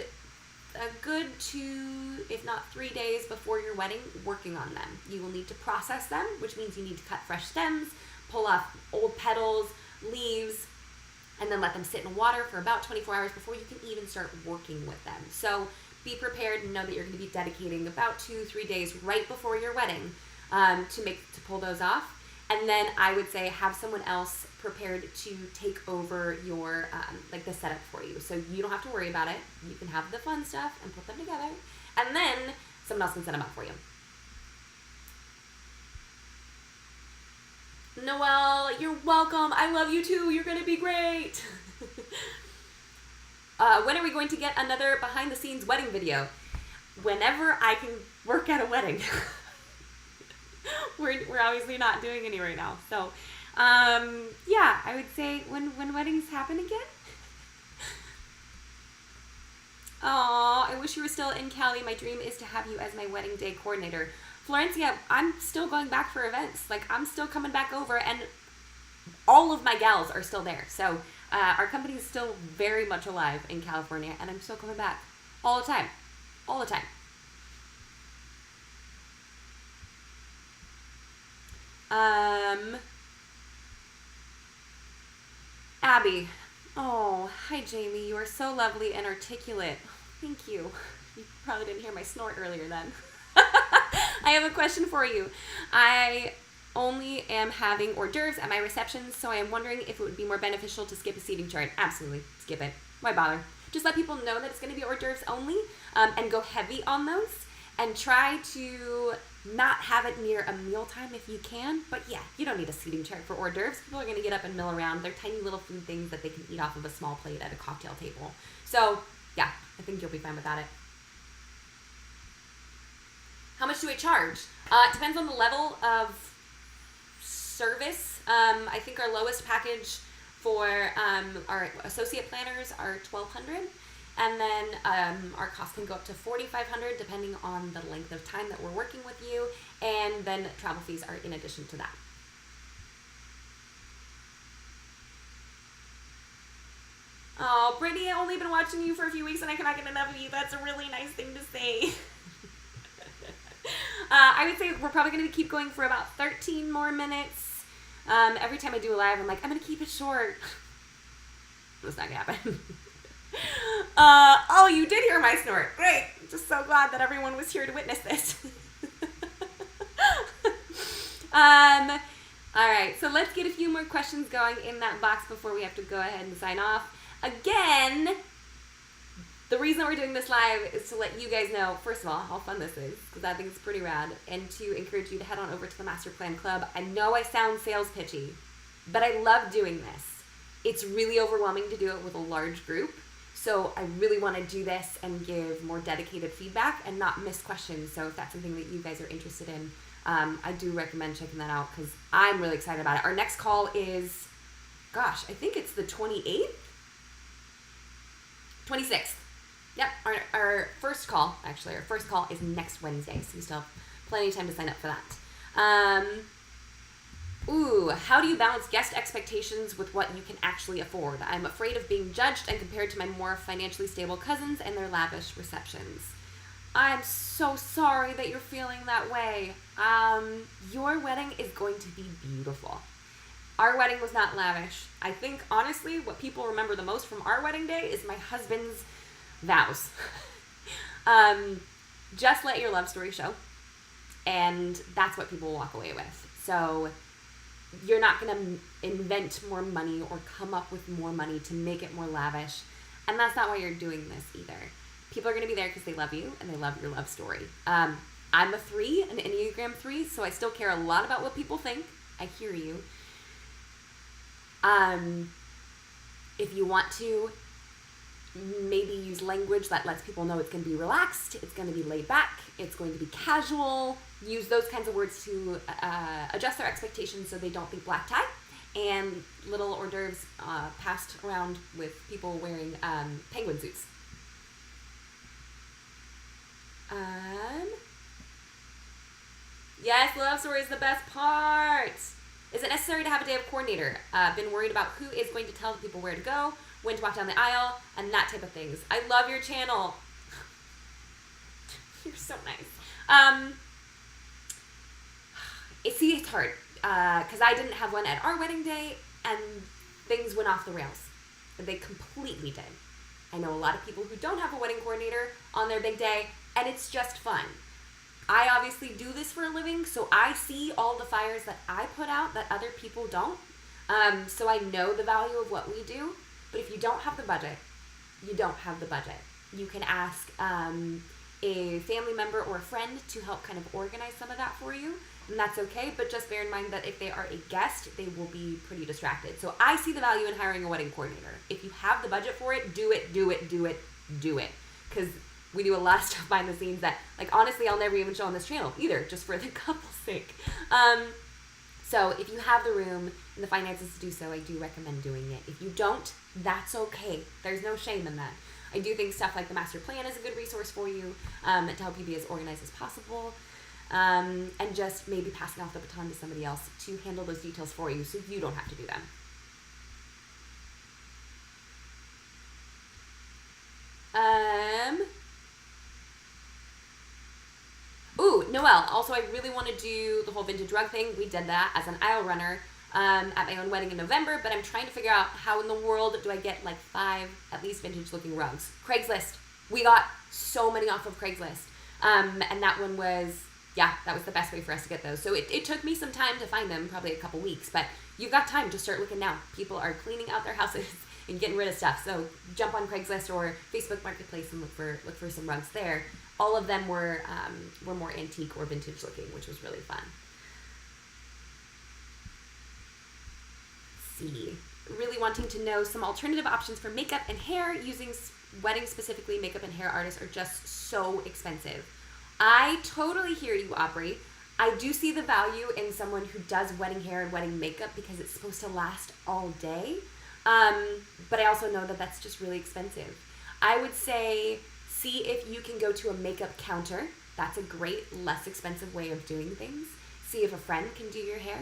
a good 2, if not 3 days before your wedding working on them. You will need to process them, which means you need to cut fresh stems, pull off old petals, leaves, and then let them sit in water for about 24 hours before you can even start working with them. So be prepared and know that you're going to be dedicating about 2-3 days right before your wedding to pull those off. And then I would say have someone else prepared to take over your like the setup for you, so you don't have to worry about it. You can have the fun stuff and put them together, and then someone else can set them up for you. Noelle, you're welcome. I love you too. You're gonna be great. When are we going to get another behind the scenes wedding video? Whenever I can work at a wedding. We're obviously not doing any right now. So, yeah, I would say when weddings happen again. Oh, I wish you were still in Cali. My dream is to have you as my wedding day coordinator. Florence, yeah, I'm still going back for events. Like, I'm still coming back over, and all of my gals are still there. So, our company is still very much alive in California, and I'm still coming back all the time. All the time. Abby. Oh, hi Jamie. You are so lovely and articulate. Thank you. You probably didn't hear my snort earlier then. I have a question for you. I only am having hors d'oeuvres at my reception, so I am wondering if it would be more beneficial to skip a seating chart. Absolutely. Skip it. Why bother? Just let people know that it's going to be hors d'oeuvres only, and go heavy on those, and try to not have it near a mealtime if you can. But yeah, you don't need a seating chart for hors d'oeuvres. People are going to get up and mill around. They're tiny little food things that they can eat off of a small plate at a cocktail table. So yeah, I think you'll be fine without it. How much do I charge? It depends on the level of service. I think our lowest package for our associate planners are $1,200, and then our cost can go up to $4,500 depending on the length of time that we're working with you, and then travel fees are in addition to that. Oh, Brittany, I've only been watching you for a few weeks and I cannot get enough of you. That's a really nice thing to say. I would say we're probably going to keep going for about 13 more minutes. Every time I do a live, I'm like, I'm going to keep it short. That's not going to happen. Oh, you did hear my snort. Great. I'm just so glad that everyone was here to witness this. All right, so let's get a few more questions going in that box before we have to go ahead and sign off. Again, the reason we're doing this live is to let you guys know, first of all, how fun this is, because I think it's pretty rad, and to encourage you to head on over to the Master Plan Club. I know I sound sales pitchy, but I love doing this. It's really overwhelming to do it with a large group, so I really want to do this and give more dedicated feedback and not miss questions. So if that's something that you guys are interested in, I do recommend checking that out because I'm really excited about it. Our next call is, gosh, I think it's the 28th? 26th. Yep, our first call is next Wednesday, so you still have plenty of time to sign up for that. How do you balance guest expectations with what you can actually afford? I'm afraid of being judged and compared to my more financially stable cousins and their lavish receptions. I'm so sorry that you're feeling that way. Your wedding is going to be beautiful. Our wedding was not lavish. I think, honestly, what people remember the most from our wedding day is my husband's vows. Just let your love story show, and that's what people walk away with. So you're not going to invent more money or come up with more money to make it more lavish, and that's not why you're doing this either. People are going to be there because they love you and they love your love story. I'm a 3, an Enneagram 3, so I still care a lot about what people think. I hear you. If you want to maybe use language that lets people know it's going to be relaxed, it's going to be laid back, it's going to be casual, use those kinds of words to adjust their expectations so they don't think black tie, and little hors d'oeuvres passed around with people wearing penguin suits. Yes, love story is the best part. Is it necessary to have a day of coordinator? Been worried about who is going to tell the people where to go, when to walk down the aisle, and that type of things. I love your channel. You're so nice. It's hard because I didn't have one at our wedding day, and things went off the rails. They completely did. I know a lot of people who don't have a wedding coordinator on their big day, and it's just fun. I obviously do this for a living, so I see all the fires that I put out that other people don't. So I know the value of what we do, but if you don't have the budget, you don't have the budget. You can ask a family member or a friend to help kind of organize some of that for you, and that's okay, but just bear in mind that if they are a guest, they will be pretty distracted. So I see the value in hiring a wedding coordinator. If you have the budget for it, do it, do it, do it, do it. Because we do a lot of stuff behind the scenes that, like, honestly, I'll never even show on this channel either, just for the couple's sake. So if you have the room and the finances to do so, I do recommend doing it. If you don't, that's okay. There's no shame in that. I do think stuff like the master plan is a good resource for you to help you be as organized as possible, and just maybe passing off the baton to somebody else to handle those details for you so you don't have to do them. Ooh, Noelle. Also, I really want to do the whole vintage rug thing. We did that as an aisle runner at my own wedding in November, but I'm trying to figure out how in the world do I get like 5 at least vintage looking rugs. Craigslist. We got so many off of Craigslist. And that one was, yeah, that was the best way for us to get those. So it took me some time to find them, probably a couple weeks, but you've got time to start looking now. People are cleaning out their houses and getting rid of stuff. So jump on Craigslist or Facebook Marketplace and look for some rugs there. All of them were more antique or vintage looking, which was really fun. Let's see, really wanting to know some alternative options for makeup and hair. Using wedding specifically, makeup and hair artists are just so expensive. I totally hear you, Aubrey. I do see the value in someone who does wedding hair and wedding makeup because it's supposed to last all day. But I also know that that's just really expensive. I would say see if you can go to a makeup counter. That's a great, less expensive way of doing things. See if a friend can do your hair.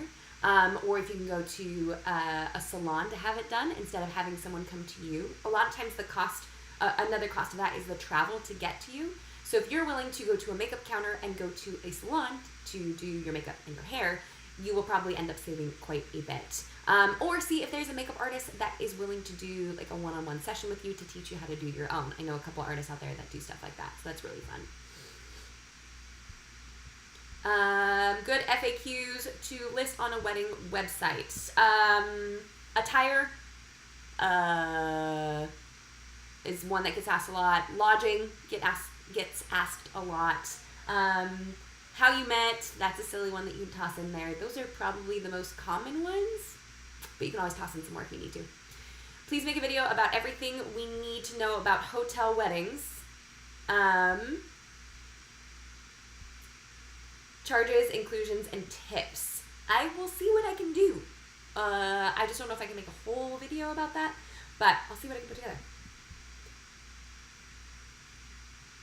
Or if you can go to a salon to have it done instead of having someone come to you. A lot of times the cost, another cost of that is the travel to get to you. So if you're willing to go to a makeup counter and go to a salon to do your makeup and your hair, you will probably end up saving quite a bit. Or see if there's a makeup artist that is willing to do like a one-on-one session with you to teach you how to do your own. I know a couple artists out there that do stuff like that, so that's really fun. Good FAQs to list on a wedding website. Attire is one that gets asked a lot. Lodging gets asked a lot. How you met, that's a silly one that you can toss in there. Those are probably the most common ones, but you can always toss in some more if you need to. Please make a video about everything we need to know about hotel weddings. Charges, inclusions, and tips. I will see what I can do. I just don't know if I can make a whole video about that, but I'll see what I can put together.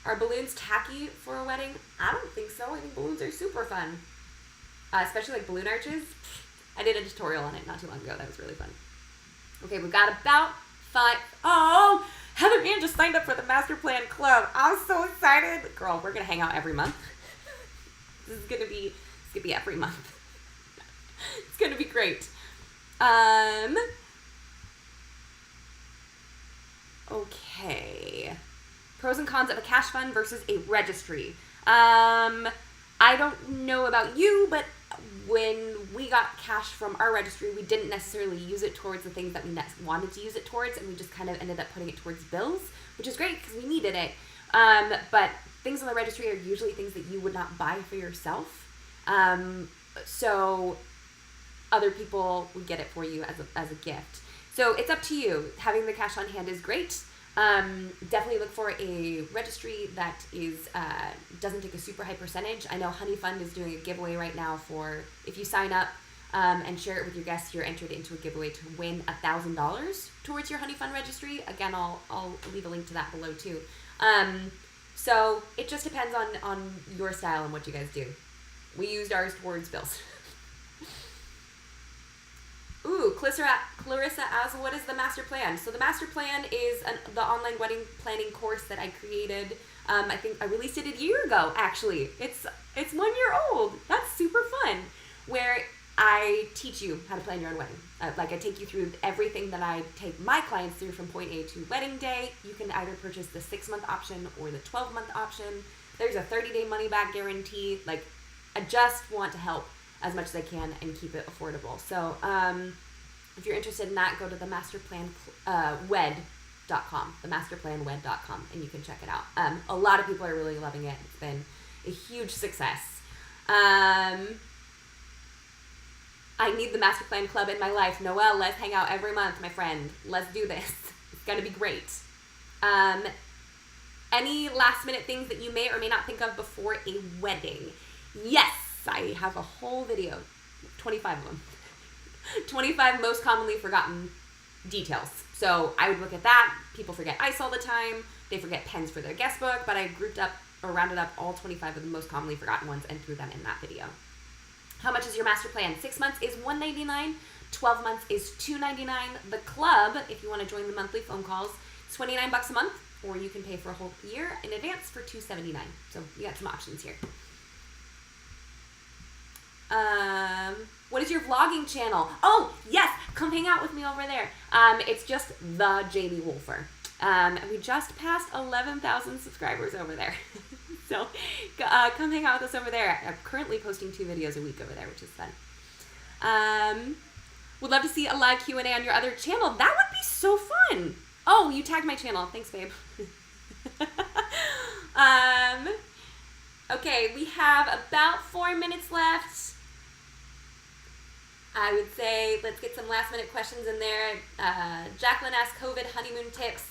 Are balloons tacky for a wedding? I don't think so. I think balloons are super fun. Especially like balloon arches. I did a tutorial on it not too long ago. That was really fun. Okay, we've got about 5. Oh, Heather Ann just signed up for the Master Plan Club. I'm so excited. Girl, we're going to hang out every month. This is gonna be every month. It's gonna be great. Okay. Pros and cons of a cash fund versus a registry. I don't know about you, but when we got cash from our registry, we didn't necessarily use it towards the things that we wanted to use it towards, and we just kind of ended up putting it towards bills, which is great because we needed it. But things on the registry are usually things that you would not buy for yourself. So other people would get it for you as a gift. So it's up to you. Having the cash on hand is great. Definitely look for a registry that is doesn't take a super high percentage. I know Honey Fund is doing a giveaway right now for, if you sign up and share it with your guests, you're entered into a giveaway to win $1,000 towards your Honey Fund registry. Again, I'll leave a link to that below too. So it just depends on your style and what you guys do. We used ours towards bills. Ooh, Clarissa asks, what is the master plan? So the master plan is the online wedding planning course that I created. I think I released it a year ago, actually. It's 1 year old. That's super fun. Where I teach you how to plan your own wedding. Like I take you through everything that I take my clients through from point A to wedding day. You can either purchase the 6-month option or the 12-month option. There's a 30-day money back guarantee. Like I just want to help as much as I can and keep it affordable. So if you're interested in that, go to the masterplanwed.com, themasterplanwed.com, and you can check it out. A lot of people are really loving it. It's been a huge success. I need the Master Plan Club in my life. Noelle, let's hang out every month, my friend. Let's do this. It's going to be great. Any last minute things that you may or may not think of before a wedding? Yes, I have a whole video, 25 of them. 25 most commonly forgotten details. So I would look at that. People forget ice all the time. They forget pens for their guest book, but I grouped up or rounded up all 25 of the most commonly forgotten ones and threw them in that video. How much is your master plan? 6 months is $199. 12 months is $299. The club, if you want to join the monthly phone calls, is $29 a month, or you can pay for a whole year in advance for $279. So you got some options here. What is your vlogging channel? Oh, yes, come hang out with me over there. It's just the Jamie Wolfer. We just passed 11,000 subscribers over there. So come hang out with us over there. I'm currently posting 2 videos a week over there, which is fun. Would love to see a live Q&A on your other channel. That would be so fun. Oh, you tagged my channel. Thanks, babe. Okay, we have about 4 minutes left. I would say let's get some last minute questions in there. Jacqueline asked COVID honeymoon tips.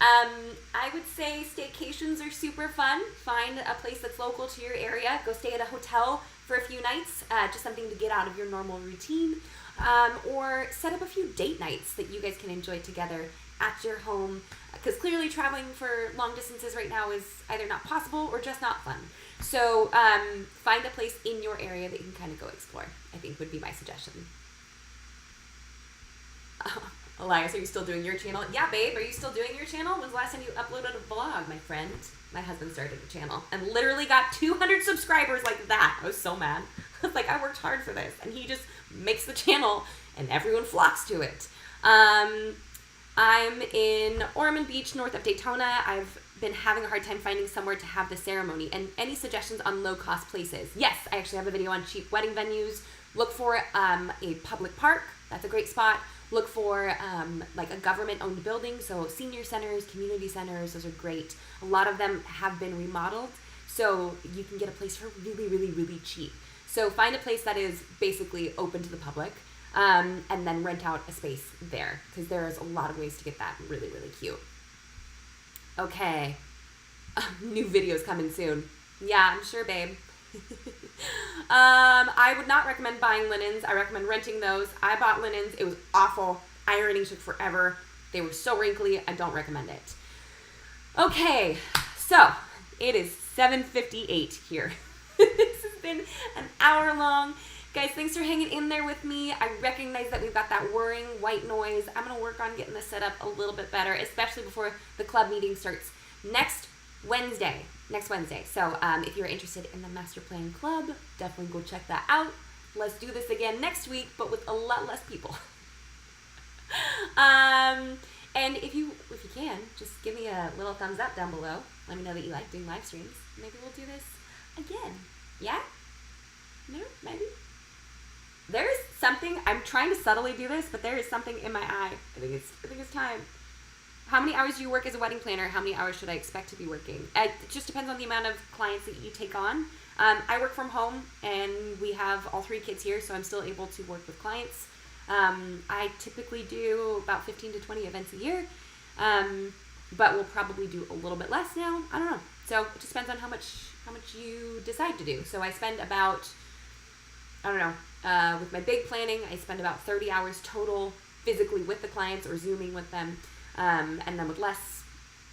I would say staycations are super fun. Find a place that's local to your area. Go stay at a hotel for a few nights, just something to get out of your normal routine. Or set up a few date nights that you guys can enjoy together at your home. Because clearly traveling for long distances right now is either not possible or just not fun. So find a place in your area that you can kind of go explore, I think would be my suggestion. Elias, are you still doing your channel? Yeah, babe, are you still doing your channel? When's the last time you uploaded a vlog, my friend? My husband started a channel and literally got 200 subscribers like that. I was so mad. I was like, I worked hard for this. And he just makes the channel and everyone flocks to it. I'm in Ormond Beach, north of Daytona. I've been having a hard time finding somewhere to have the ceremony. And any suggestions on low-cost places? Yes, I actually have a video on cheap wedding venues. Look for a public park. That's a great spot. Look for like a government-owned building. So senior centers, community centers, those are great. A lot of them have been remodeled. So you can get a place for really, really, really cheap. So find a place that is basically open to the public. And then rent out a space there, because there's a lot of ways to get that really, really cute. Okay. New videos coming soon. Yeah, I'm sure, babe. I would not recommend buying linens. I recommend renting those. I bought linens. It was awful. Ironing took forever. They were so wrinkly. I don't recommend it. Okay, so it is 7:58 here. This has been an hour long. Guys, thanks for hanging in there with me. I recognize that we've got that whirring white noise. I'm going to work on getting this set up a little bit better, especially before the club meeting starts next Wednesday. So if you're interested in the Master Plan Club, definitely go check that out. Let's do this again next week, but with a lot less people. And if you can, just give me a little thumbs up down below. Let me know that you like doing live streams. Maybe we'll do this again. Yeah? No? Maybe? There is something, I'm trying to subtly do this, but there is something in my eye. I think it's time. How many hours do you work as a wedding planner? How many hours should I expect to be working? It just depends on the amount of clients that you take on. I work from home, and we have all 3 kids here, so I'm still able to work with clients. I typically do about 15 to 20 events a year, but we'll probably do a little bit less now. I don't know. So it just depends on how much you decide to do. So I spend about, I don't know, with my big planning, I spend about 30 hours total physically with the clients or Zooming with them. And then with less,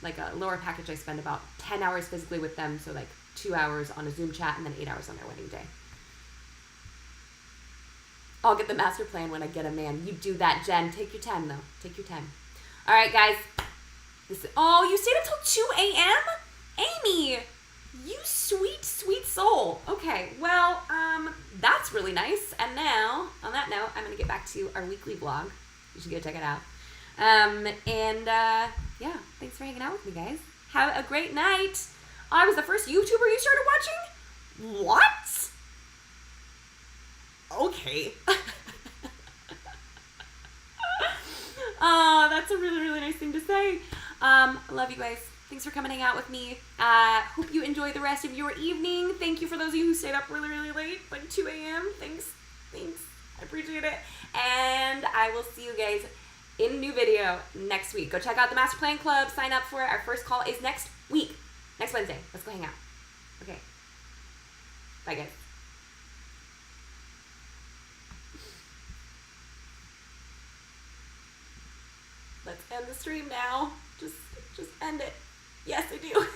like a lower package, I spend about 10 hours physically with them. So like 2 hours on a Zoom chat and then 8 hours on their wedding day. I'll get the master plan when I get a man. You do that, Jen. Take your time, though. Take your time. All right, guys. Oh, you stayed until 2 a.m.? Amy, you sweet, sweet soul. Okay, well, that's really nice. And now I'm going to get back to our weekly vlog. You should go check it out. Yeah, thanks for hanging out with me, guys. Have a great night. I was the first YouTuber you started watching? What? Okay. Oh, that's a really, really nice thing to say. I love you guys. Thanks for coming to hang out with me. Hope you enjoy the rest of your evening. Thank you for those of you who stayed up really, really late, like 2 a.m. Thanks. I appreciate it. And I will see you guys in a new video next week. Go check out the Master Plan Club. Sign up for it. Our first call is next week. Next Wednesday. Let's go hang out. Okay. Bye, guys. Let's end the stream now. Just end it. Yes, I do.